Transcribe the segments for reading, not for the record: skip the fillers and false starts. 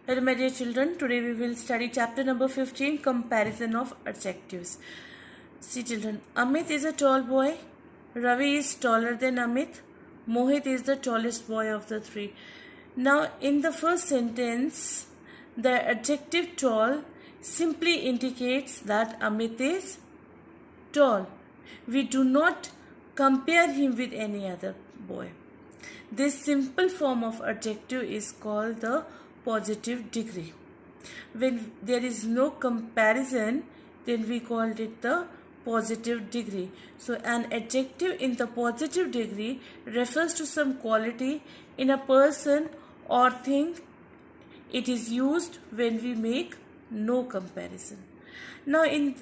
Hello my dear children, today we will study chapter number 15, comparison of adjectives. See children, Amit is a tall boy, Ravi is taller than Amit, Mohit is the tallest boy of the three. Now in the first sentence, the adjective tall simply indicates that Amit is tall. We do not compare him with any other boy. This simple form of adjective is called the positive degree. When there is no comparison, then we called it the positive degree. So an adjective in the positive degree refers to some quality in a person or thing. It is used when we make no comparison. Now in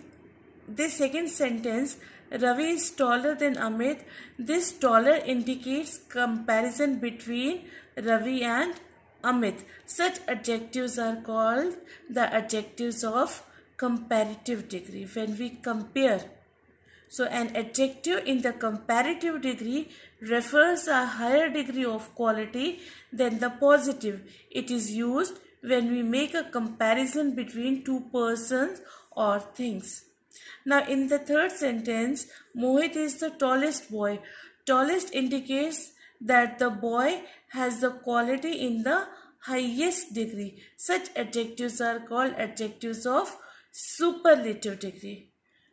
this second sentence, Ravi is taller than Amit. This taller indicates comparison between Ravi and Amit. Such adjectives are called the adjectives of comparative degree. When we compare, so an adjective in the comparative degree refers a higher degree of quality than the positive. It is used when we make a comparison between two persons or things. Now in the third sentence, Mohit is the tallest boy. Tallest indicates that the boy has the quality in the highest degree. Such adjectives are called adjectives of superlative degree.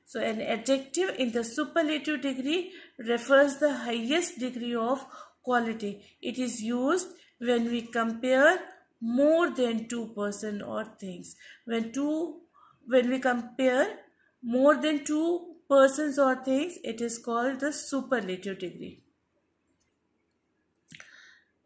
So an adjective in the superlative degree refers the highest degree of quality. It is used when we compare more than two persons or things. When we compare more than two persons or things, it is called the superlative degree.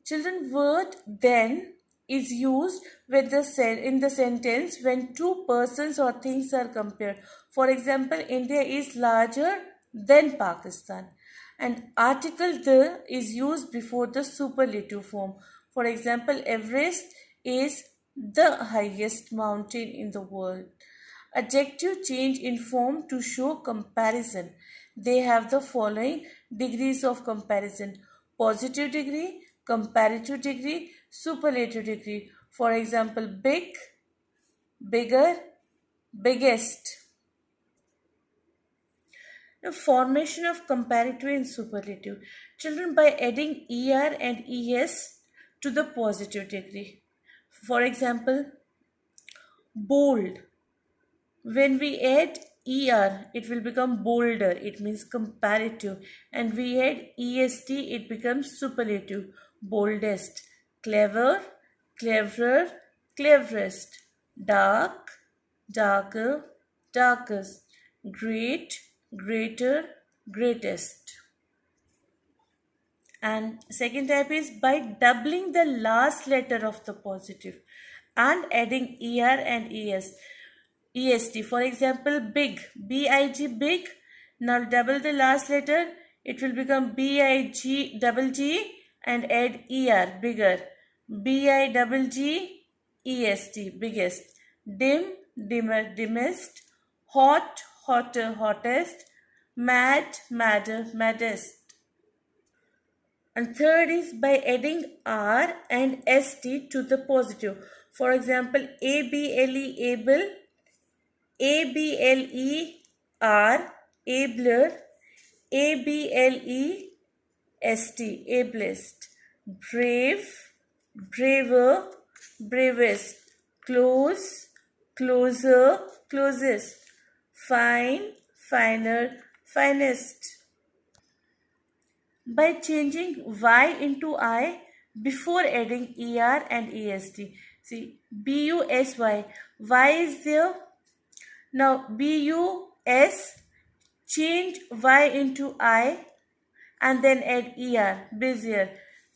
Children, word then is used with in the sentence when two persons or things are compared. For example, India is larger than Pakistan. And article the is used before the superlative form. For example, Everest is the highest mountain in the world. Adjective change in form to show comparison. They have the following degrees of comparison: positive degree, comparative degree, superlative degree. For example, big, bigger, biggest. The formation of comparative and superlative. Children, by adding er and es to the positive degree. For example, bold. When we add er, it will become bolder. It means comparative. And we add est, it becomes superlative. Boldest. Clever, cleverer, cleverest. Dark, darker, darkest. Great, greater, greatest. And second type is by doubling the last letter of the positive and adding er and es. est. For example, big, big, big. Now double the last letter, it will become big, double g, and add er, bigger. bigest, biggest. Dim, dimmer, dimmest. Hot, hotter, hottest. Mad, madder, maddest. And third is by adding r and st to the positive. For example, able, able. ABLER, abler, ABLEST, ablest, brave, braver, bravest, close, closer, closest, fine, finer, finest. By changing y into I before adding er and est. See, busy, y is there. Now bus, change y into I and then add er, busier.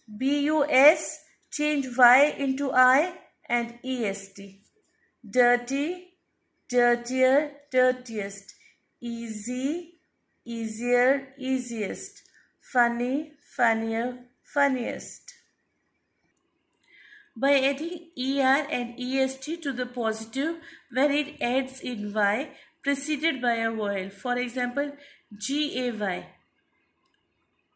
Bus, change y into I and est. Dirty, dirtier, dirtiest. Easy, easier, easiest. Funny, funnier, funniest. By adding er and est to the positive when it adds in y preceded by a vowel. For example, gay.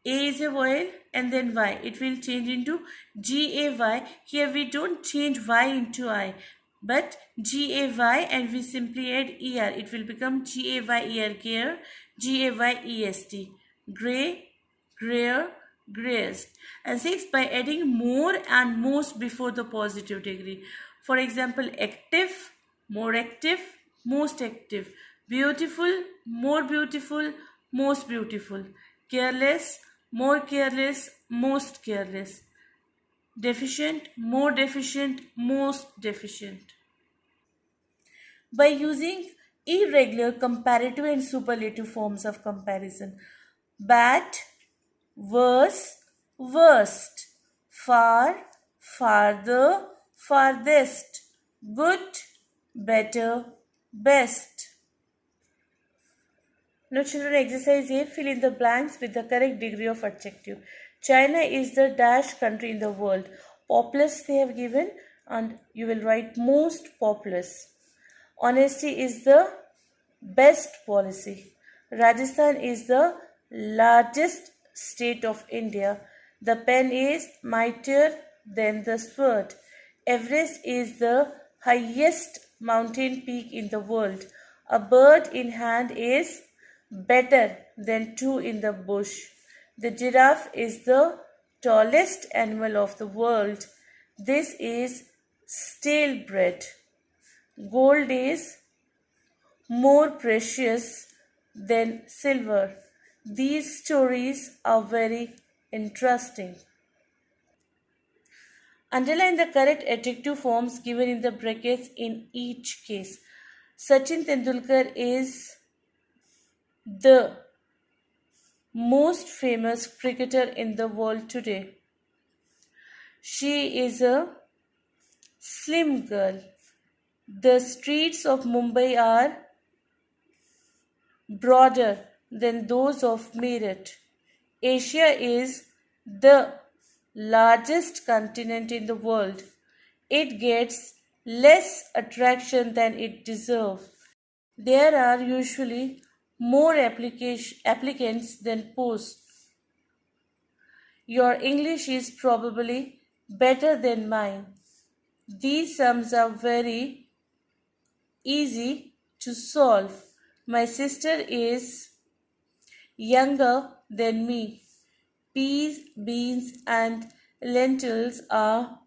A is a vowel and then Y. It will change into G-A-Y. Here we don't change Y into I, but G-A-Y and we simply add E-R. It will become G-A-Y-E-R, gear, G-A-Y-E-S-T. Gray, grayer, grayest. And 6, by adding more and most before the positive degree. For example, active, more active, most active. Beautiful, more beautiful, most beautiful. Careless, more careless, most careless. Deficient, more deficient, most deficient. By using irregular comparative and superlative forms of comparison, bad, worse, worst, far, farther, farthest, good, better, best. Now children, exercise A, fill in the blanks with the correct degree of adjective. China is the dash country in the world. Populous they have given, and you will write most populous. Honesty is the best policy. Rajasthan is the largest state of India. The pen is mightier than the sword. Everest is the highest mountain peak in the world. A bird in hand is better than two in the bush. The giraffe is the tallest animal of the world. This is stale bread. Gold is more precious than silver. These stories are very interesting. Underline the correct adjective forms given in the brackets in each case. Sachin Tendulkar is the most famous cricketer in the world today. She is a slim girl. The streets of Mumbai are broader than those of Meerut. Asia is the largest continent in the world. It gets less attraction than it deserves. There are usually more applicants than posts. Your English is probably better than mine. These sums are very easy to solve. My sister is younger than me. Peas, beans, and lentils are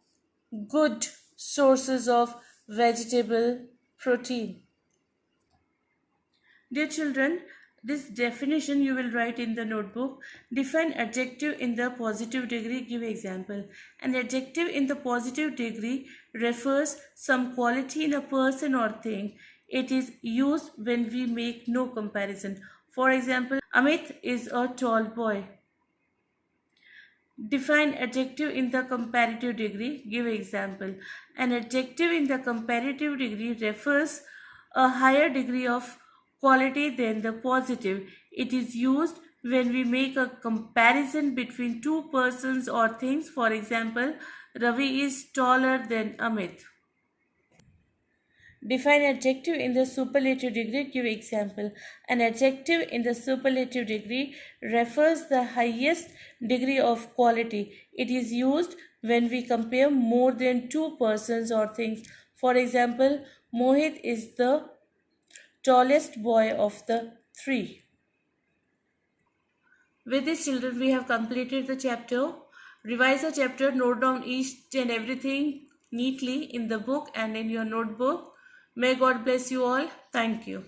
good sources of vegetable protein. Dear children, this definition you will write in the notebook. Define adjective in the positive degree. Give example. An adjective in the positive degree refers some quality in a person or thing. It is used when we make no comparison. For example, Amit is a tall boy. Define adjective in the comparative degree. Give example. An adjective in the comparative degree refers a higher degree of quality than the positive. It is used when we make a comparison between two persons or things. For example, Ravi is taller than Amit. Define adjective in the superlative degree. Give example. An adjective in the superlative degree refers the highest degree of quality. It is used when we compare more than two persons or things. For example, Mohit is the tallest boy of the three. With this, children, we have completed the chapter. Revise the chapter, note down each and everything neatly in the book and in your notebook. May God bless you all. Thank you.